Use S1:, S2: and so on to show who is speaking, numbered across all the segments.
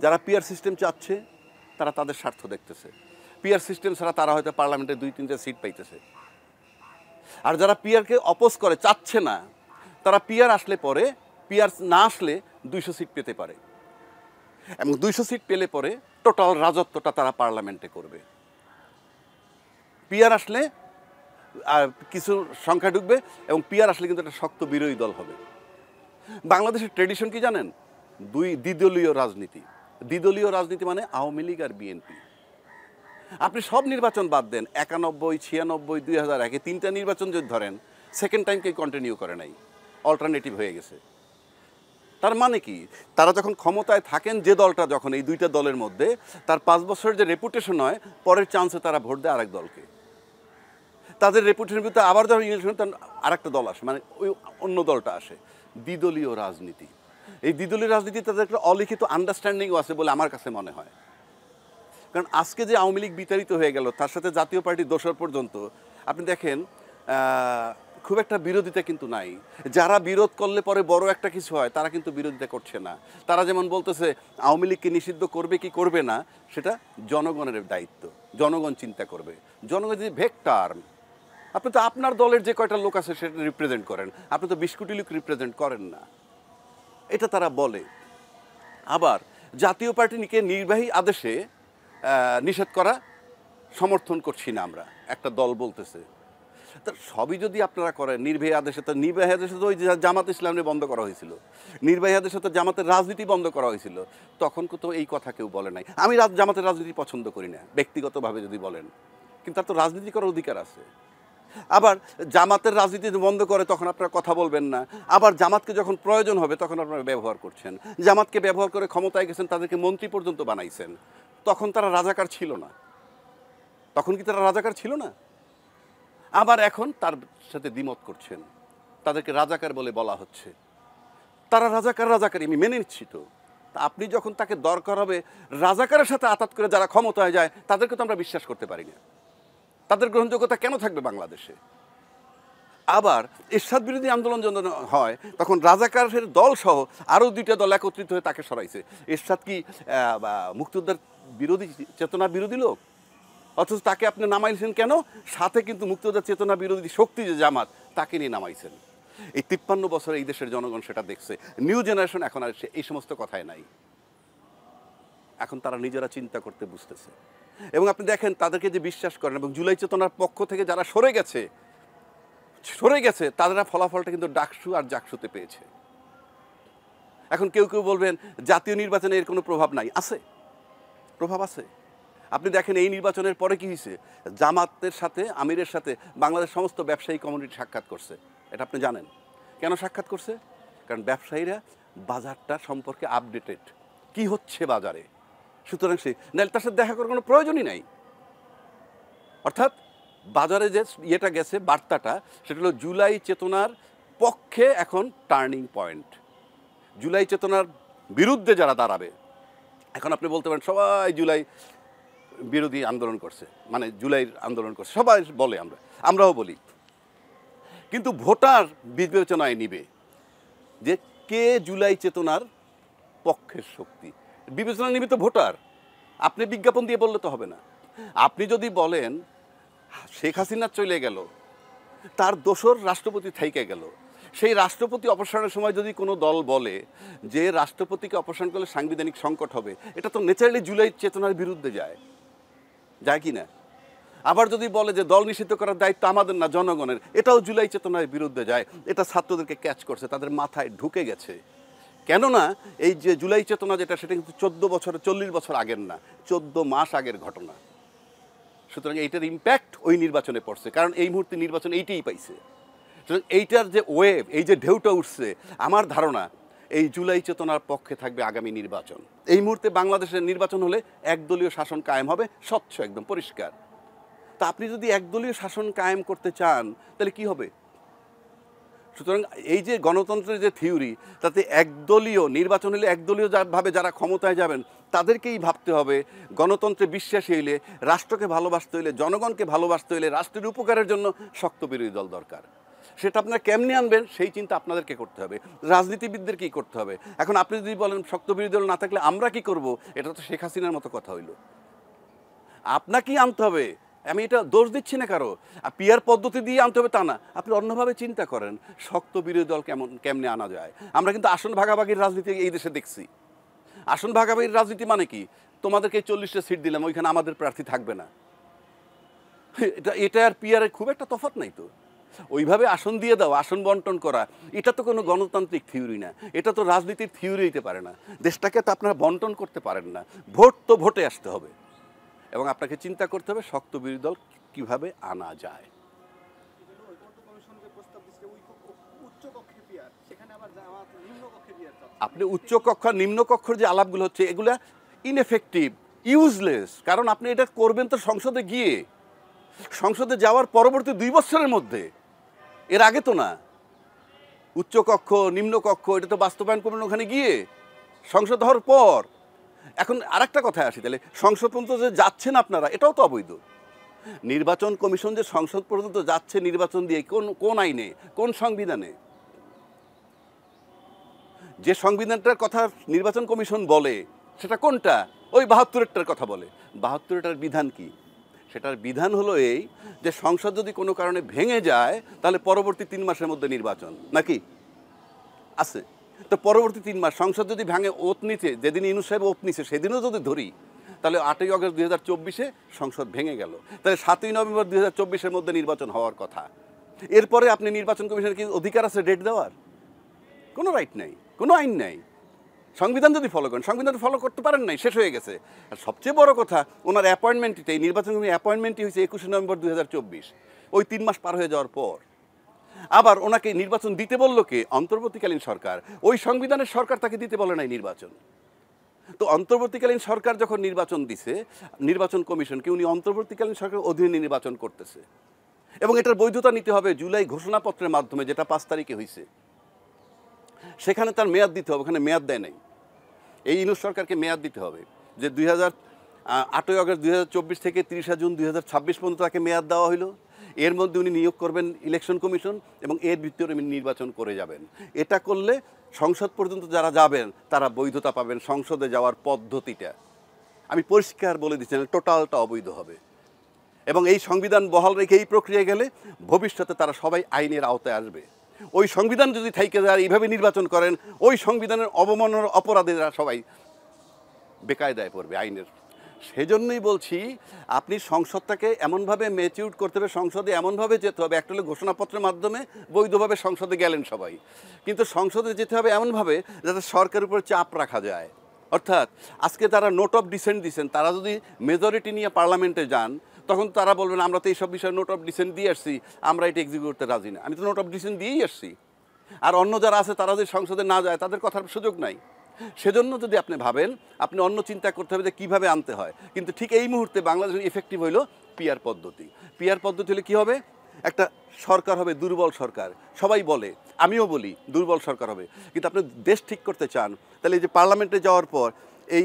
S1: যারা PR system চাচ্ছে তারা তাদের স্বার্থ দেখতেছে। পিআর সিস্টেম ছাড়া তারা হয়তো পার্লামেন্টে 2-3টা সিট পাইতেছে। আর যারা পিআরকে অপোজ করে, চাচ্ছে না, তারা পিআর আসলে পরে, পিআর না আসলে 200 সিট পেতে পারে এবং 200 সিট পেলে পরে টোটাল রাজত্বটা তারা পার্লামেন্টে করবে। পিআর আসলে কিছু সংখ্যা ঢুকবে এবং পিআর আসলে কিন্তু একটা শক্ত বিরোধী দল হবে। বাংলাদেশের ট্রেডিশন কি জানেন? দ্বিদলীয় রাজনীতি। দ্বিদলীয় রাজনীতি মানে আওয়ামী লীগ আর বিএনপি। আপনি সব নির্বাচন বাদ দেন, 91, 96, 2001 তিনটা নির্বাচন যদি ধরেন, সেকেন্ড টাইম কেউ কন্টিনিউ করে নাই, অল্টারনেটিভ হয়ে গেছে। তার মানে কি, তারা যখন ক্ষমতায় থাকেন যে দলটা, যখন এই দুইটা দলের মধ্যে তার 5 বছরের যে রেপুটেশন হয়, পরের চান্সে তারা ভোট দেয় আরেক দলকে। তাদের রেপুটেশনের ভিতরে আবার যখন ইলেকশন আরেকটা দল আসে, মানে ওই অন্য দলটা আসে। দ্বিদলীয় রাজনীতি। এই দ্বিদলীয় রাজনীতি তাদের একটা অলিখিত আন্ডারস্ট্যান্ডিংও আছে বলে আমার কাছে মনে হয়। কারণ আজকে যে আওয়ামী লীগ বিতাড়িত হয়ে গেল, তার সাথে জাতীয় পার্টির দোসর পর্যন্ত আপনি দেখেন খুব একটা বিরোধিতা কিন্তু নাই। যারা বিরোধ করলে পরে বড় একটা কিছু হয়, তারা কিন্তু বিরোধিতা করছে না। তারা যেমন বলতেছে আওয়ামী লীগকে নিষিদ্ধ করবে কি করবে না সেটা জনগণের দায়িত্ব, জনগণ চিন্তা করবে। জনগণ যদি ভেক্টর, আপনি তো আপনার দলের যে কয়টা লোক আছে সেটা রিপ্রেজেন্ট করেন, আপনি তো 20 কোটি লোক রিপ্রেজেন্ট করেন না, এটা তারা বলে। আবার জাতীয় পার্টিকে নির্বাহী আদেশে নিষেধ করা সমর্থন করছি না আমরা, একটা দল বলতেছে। তা সবই যদি আপনারা করেন নির্বাহী আদেশে, তো নির্বাহী আদেশে তো ওই জামাত ইসলামে বন্ধ করা হয়েছিল, নির্বাহী আদেশে তো জামাতের রাজনীতি বন্ধ করা হয়েছিল, তখন তো এই কথা কেউ বলে নাই। আমি জামাতের রাজনীতি পছন্দ করি না ব্যক্তিগতভাবে যদি বলেন, কিন্তু তার তো রাজনীতি করার অধিকার আছে। আবার জামাতের রাজনীতি বন্ধ করে তখন আপনারা কথা বলবেন না, আবার জামাতকে যখন প্রয়োজন হবে তখন আপনারা ব্যবহার করছেন। জামাতকে ব্যবহার করে ক্ষমতায় গেছেন, তাদেরকে মন্ত্রী পর্যন্ত বানাইছেন, তখন তারা রাজাকার ছিল না? তখন কি তারা রাজাকার ছিল না? আবার এখন তার সাথে দ্বিমত করছেন, তাদেরকে রাজাকার বলে বলা হচ্ছে। তারা রাজাকার আমি মেনে নিচ্ছি। তো আপনি যখন তাকে দরকার হবে রাজাকারের সাথে আতাত করে যারা ক্ষমতায় যায়, তাদেরকে তো আমরা বিশ্বাস করতে পারি না। তাদের গ্রহণযোগ্যতা কেন থাকবে বাংলাদেশে? আবার এরশাদ বিরোধী আন্দোলন যখন হয়, তখন রাজাকারের দল সহ আরও 2টা দল একত্রিত হয়ে তাকে সরাইছে। এরশাদ কি মুক্তিযোদ্ধার বিরোধী, চেতনা বিরোধী লোক? অথচ তাকে আপনি নামাইছেন কেন? সাথে কিন্তু মুক্তিযোদ্ধার চেতনা বিরোধী শক্তি যে জামাত, তাকে নিয়ে নামাইছেন। এই 53 বছরে এই দেশের জনগণ সেটা দেখছে। নিউ জেনারেশন এখন আর এই সমস্ত কথায় নাই। এখন তারা নিজেরা চিন্তা করতে বুঝতেছে। এবং আপনি দেখেন তাদেরকে যে বিশ্বাস করেন, এবং জুলাই চেতনার পক্ষ থেকে যারা সরে গেছে তারা ফলাফলটা কিন্তু ডাকসু আর জাকসুতে পেয়েছে। এখন কেউ কেউ বলবেন জাতীয় নির্বাচনে এর কোনো প্রভাব নাই। আছে, প্রভাব আছে। আপনি দেখেন এই নির্বাচনের পরে কি হয়েছে, জামাতের সাথে, আমিরের সাথে বাংলাদেশ সমস্ত ব্যবসায়ী কমিউনিটি সাক্ষাৎ করছে। এটা আপনি জানেন কেন সাক্ষাৎ করছে? কারণ ব্যবসায়ীরা বাজারটা সম্পর্কে আপডেটেড, কি হচ্ছে বাজারে। সুতরাং নাহলে তার সাথে দেখা করার কোনো প্রয়োজনই নাই। অর্থাৎ বাজারে যে ইয়েটা গেছে, বার্তাটা, সেটা হলো জুলাই চেতনার পক্ষে এখন টার্নিং পয়েন্ট। জুলাই চেতনার বিরুদ্ধে যারা দাঁড়াবে, এখন আপনি বলতে পারেন সবাই জুলাই বিরোধী আন্দোলন করছে, মানে জুলাইয়ের আন্দোলন করছে, সবাই বলে, আমরাও বলি। কিন্তু ভোটার বিবেচনায় নিবে যে কে জুলাই চেতনার পক্ষের শক্তি। বিবেচনা নিবে তো ভোটার। আপনি বিজ্ঞাপন দিয়ে বললে তো হবে না। আপনি যদি বলেন শেখ হাসিনা চলে গেল, তার দোসর রাষ্ট্রপতি থাইকে গেল, সেই রাষ্ট্রপতি অপসারণের সময় যদি কোনো দল বলে যে রাষ্ট্রপতিকে অপসারণ করলে সাংবিধানিক সংকট হবে, এটা তো ন্যাচারালি জুলাই চেতনার বিরুদ্ধে যায় কি না? আবার যদি বলে যে দল নিষিদ্ধ করার দায়িত্ব আমাদের না, জনগণের, এটাও জুলাই চেতনার বিরুদ্ধে যায়। এটা ছাত্রদেরকে ক্যাচ করছে, তাদের মাথায় ঢুকে গেছে। কেননা এই যে জুলাই চেতনা যেটা, সেটা কিন্তু 40 বছর আগের না, 14 মাস আগের ঘটনা। সুতরাং এইটার ইম্প্যাক্ট ওই নির্বাচনে পড়ছে, কারণ এই মুহূর্তে নির্বাচন এইটাই পাইছে। সুতরাং এইটার যে ওয়েভ, এই যে ঢেউটা উঠছে, আমার ধারণা এই জুলাই চেতনার পক্ষে থাকবে আগামী নির্বাচন। এই মুহূর্তে বাংলাদেশের নির্বাচন হলে একদলীয় শাসন কায়েম হবে, স্বচ্ছ, একদম পরিষ্কার। তা আপনি যদি একদলীয় শাসন কায়েম করতে চান তাহলে কি হবে? সুতরাং এই যে গণতন্ত্রের যে থিওরি, তাতে একদলীয় নির্বাচন হলে একদলীয় ভাবে যারা ক্ষমতায় যাবেন তাদেরকেই ভাবতে হবে। গণতন্ত্রে বিশ্বাসী হইলে, রাষ্ট্রকে ভালোবাসতে হইলে, জনগণকে ভালোবাসতে হইলে রাষ্ট্রের উপকারের জন্য শক্ত বিরোধী দল দরকার। সেটা আপনারা কেমনে আনবেন সেই চিন্তা আপনাদেরকে করতে হবে, রাজনীতিবিদদেরকেই করতে হবে। এখন আপনি যদি বলেন শক্ত বিরোধী দল না থাকলে আমরা কি করব, এটা তো শেখ হাসিনার মতো কথা হইল। আপনাকেই আনতে হবে, আমি এটা দোষ দিচ্ছি না কারো। পিয়ার পদ্ধতি দিয়ে আনতে হবে তা না, আপনি অন্যভাবে চিন্তা করেন শক্ত বিরোধী দল কেমনে আনা যায়। আমরা কিন্তু আসন ভাগাভাগির রাজনীতি এই দেশে দেখছি। আসন ভাগাভাগির রাজনীতি মানে কি, তোমাদেরকে 40টা সিট দিলাম, ওইখানে আমাদের প্রার্থী থাকবে না। এটা আর পিয়ারের খুব একটা তফাৎ নাই তো। ওইভাবে আসন দিয়ে দাও, আসন বন্টন করা, এটা তো কোনো গণতান্ত্রিক থিওরি না, এটা তো রাজনীতির থিওরি হইতে পারে না। দেশটাকে তো আপনারা বন্টন করতে পারেন না। ভোট তো ভোটে আসতে হবে, এবং আপনাকে চিন্তা করতে হবে শক্ত বিরোধী দল কীভাবে আনা যায়। আপনি উচ্চ কক্ষ নিম্ন কক্ষর যে আলাপগুলো হচ্ছে এগুলা ইনএফেক্টিভ, ইউজলেস। কারণ আপনি এটা করবেন তো সংসদে গিয়ে, সংসদে যাওয়ার পরবর্তী 2 বছরের মধ্যে, এর আগে তো না। উচ্চ কক্ষ নিম্ন কক্ষ এটা তো বাস্তবায়ন করবেন ওখানে গিয়ে, সংসদ হওয়ার পর। এখন আরেকটা কথায় আসি, তাহলে সংসদ পর্যন্ত যে যাচ্ছেন আপনারা, এটাও তো অবৈধ। নির্বাচন কমিশন যে সংসদ পর্যন্ত যাচ্ছে নির্বাচন দিয়ে, কোন আইনে, কোন সংবিধানে? যে সংবিধানটার কথা নির্বাচন কমিশন বলে সেটা কোনটা? ওই 72টার কথা বলে। 72টার বিধান কি? সেটার বিধান হলো এই যে সংসদ যদি কোনো কারণে ভেঙে যায় তাহলে পরবর্তী 3 মাসের মধ্যে নির্বাচন, নাকি আছে? তো পরবর্তী 3 মাস সংসদ যদি ভাঙে, ওত নিচে যেদিন ইউনূস সাহেব ওত নিচে সেদিনও যদি ধরি, তাহলে 8ই আগস্ট 2024-এ সংসদ ভেঙে গেল। তাহলে 7ই নভেম্বর 2024-এর মধ্যে নির্বাচন হওয়ার কথা। এরপরে আপনি নির্বাচন কমিশনের কি অধিকার আছে ডেট দেওয়ার? কোনো রাইট নেই, কোনো আইন নেই। সংবিধান যদি ফলো করেন, সংবিধান ফলো করতে পারেন নাই, শেষ হয়ে গেছে। আর সবচেয়ে বড় কথা, ওনার অ্যাপয়েন্টমেন্টটি, এই নির্বাচন কমিশনের অ্যাপয়েন্টমেন্টটি হয়েছে 21শে নভেম্বর 2024, ওই 3 মাস পার হয়ে যাওয়ার পর। আবার ওনাকে নির্বাচন দিতে বলল কে? অন্তর্বর্তীকালীন সরকার। ওই সংবিধানের সরকার তাকে দিতে বলে নাই নির্বাচন। তো অন্তর্বর্তীকালীন সরকার যখন নির্বাচন দিছে, নির্বাচন কমিশনকে, উনি অন্তর্বর্তীকালীন সরকারের অধীনে নির্বাচন করতেছে, এবং এটার বৈধতা নিতে হবে জুলাই ঘোষণাপত্রের মাধ্যমে, যেটা 5 তারিখে হয়েছে। সেখানে তার মেয়াদ দিতে হবে, ওখানে মেয়াদ দেয় নাই। এই ইউনূস সরকারকে মেয়াদ দিতে হবে যে 8ই আগস্ট 2024 থেকে 30 জুন 2026 পর্যন্ত তাকে মেয়াদ দেওয়া হলো। এর মধ্যে উনি নিয়োগ করবেন ইলেকশন কমিশন, এবং এর ভিতরে নির্বাচন করে যাবেন। এটা করলে সংসদ পর্যন্ত যারা যাবেন তারা বৈধতা পাবেন। সংসদে যাওয়ার পদ্ধতিটা আমি পরিষ্কার বলে দিচ্ছি, টোটালটা অবৈধ হবে। এবং এই সংবিধান বহাল রেখে এই প্রক্রিয়ায় গেলে ভবিষ্যতে তারা সবাই আইনের আওতায় আসবে। ওই সংবিধান যদি থাইকে যায় এইভাবে নির্বাচন করেন, ওই সংবিধানের অবমাননার অপরাধীরা সবাই বেকায়দায় পড়বে আইনের। সেজন্যই বলছি, আপনি সংসদটাকে এমনভাবে ম্যাচিউর করতে হবে, সংসদে এমনভাবে যেতে হবে। একটা হলো ঘোষণাপত্রের মাধ্যমে বৈধভাবে সংসদে গেলেন সবাই, কিন্তু সংসদে যেতে হবে এমনভাবে যাতে সরকারের উপর চাপ রাখা যায়। অর্থাৎ আজকে তারা নোট অফ ডিসেন্ট দিচ্ছেন, তারা যদি মেজরিটি নিয়ে পার্লামেন্টে যান, তখন তারা বলবেন আমরা তো এইসব বিষয়ে নোট অফ ডিসেন্ট দিয়ে আসছি, আমরা এটা এক্সিকিউট করতে রাজি না। আমি তো নোট অফ ডিসেন্ট দিয়েই আসছি। আর অন্য যারা আছে তারা যদি সংসদে না যায়, তাদের কথার সুযোগ নাই। সেজন্য যদি আপনি ভাবেন, আপনি অন্য চিন্তা করতে হবে যে কীভাবে আনতে হয়। কিন্তু ঠিক এই মুহূর্তে বাংলাদেশের ইফেক্টিভ হইল পিয়ার পদ্ধতি। পিয়ার পদ্ধতি হলে কী হবে? একটা সরকার হবে দুর্বল সরকার, সবাই বলে, আমিও বলি দুর্বল সরকার হবে। কিন্তু আপনি দেশ ঠিক করতে চান, তাহলে এই যে পার্লামেন্টে যাওয়ার পর এই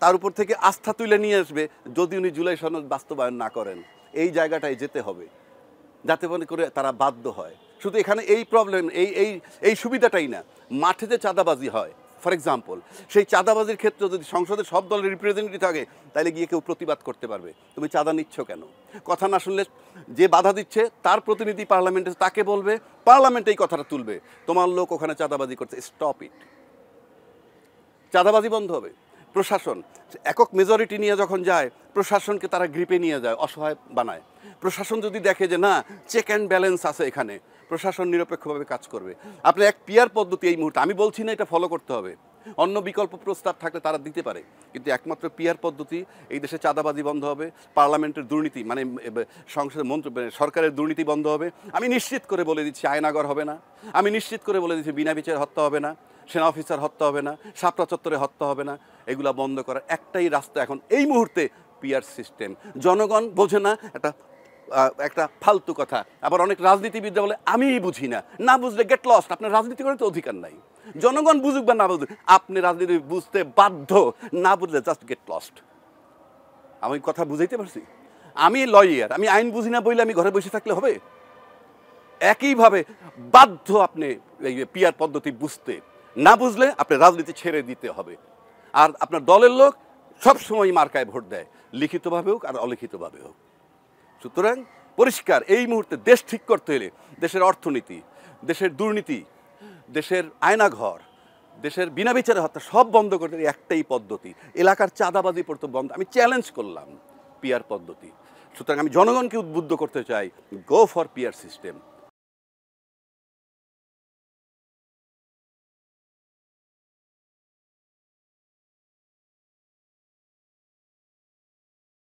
S1: তার উপর থেকে আস্থা তুলে নিয়ে আসবে যদি উনি জুলাই সনদ বাস্তবায়ন না করেন। এই জায়গাটায় যেতে হবে যাতে করে তারা বাধ্য হয়। শুধু এখানে এই প্রবলেম, এই সুবিধাটাই না, মাঠে যে চাঁদাবাজি হয়, ফর এক্সাম্পল, সেই চাঁদাবাজির ক্ষেত্রে যদি সংসদে সব দলের রিপ্রেজেন্টেটিভ থাকে, তাহলে গিয়ে কেউ প্রতিবাদ করতে পারবে, তুমি চাঁদা নিচ্ছ কেন। কথা না শুনলে যে বাধা দিচ্ছে তার প্রতিনিধি পার্লামেন্টে, তাকে বলবে, পার্লামেন্টে এই কথাটা তুলবে, তোমার লোক ওখানে চাঁদাবাজি করছে, স্টপ ইট। চাঁদাবাজি বন্ধ হবে। প্রশাসন একক মেজরিটি নিয়ে যখন যায়, প্রশাসনকে তারা গ্রিপে নিয়ে যায়, অসহায় বানায়। প্রশাসন যদি দেখে যে না, চেক অ্যান্ড ব্যালেন্স আছে এখানে, প্রশাসন নিরপেক্ষভাবে কাজ করবে। আপনি এক পিয়ার পদ্ধতি এই মুহূর্তে, আমি বলছি না এটা ফলো করতে হবে, অন্য বিকল্প প্রস্তাব থাকলে তারা দিতে পারে, কিন্তু একমাত্র পিয়ার পদ্ধতি এই দেশে চাঁদাবাজি বন্ধ হবে, পার্লামেন্টের দুর্নীতি মানে সংসদের সরকারের দুর্নীতি বন্ধ হবে। আমি নিশ্চিত করে বলে দিচ্ছি আয়নাগর হবে না। আমি নিশ্চিত করে বলে দিচ্ছি বিনা বিচারে হত্যা হবে না, সেনা অফিসার হত্যা হবে না, শাপলা চত্বরে হত্যা হবে না। এগুলা বন্ধ করার একটাই রাস্তা এখন এই মুহূর্তে পিয়ার সিস্টেম। জনগণ বোঝে না, একটা ফালতু কথা। আবার অনেক রাজনীতিবিদরা বলে আমি বুঝি না, না বুঝলে গেট লস্ট। আপনার রাজনীতি করার তো অধিকার নাই। জনগণ বুঝুক বা না বুঝুক, আপনি রাজনীতি বুঝতে বাধ্য, না বুঝলে জাস্ট গেট লস্ট। আমি কথা বুঝাইতে পারছি? আমি লয়ার, আমি আইন বুঝি না বইলে আমি ঘরে বসে থাকলে হবে? একইভাবে বাধ্য আপনি এই পিয়ার পদ্ধতি বুঝতে, না বুঝলে আপনি রাজনীতি ছেড়ে দিতে হবে। আর আপনার দলের লোক সবসময় মার্কায় ভোট দেয়, লিখিতভাবে হোক আর অলিখিতভাবে হোক। সুতরাং পরিষ্কার, এই মুহূর্তে দেশ ঠিক করতে হলে দেশের অর্থনীতি, দেশের দুর্নীতি, দেশের আয়নাঘর, দেশের বিনা বিচারে হত্যা সব বন্ধ করতে একটাই পদ্ধতি, এলাকার চাঁদাবাজি পড়তে বন্ধ। আমি চ্যালেঞ্জ করলাম পিয়ার পদ্ধতি। সুতরাং আমি জনগণকে উদ্বুদ্ধ করতে চাই, গো ফর পিয়ার সিস্টেম।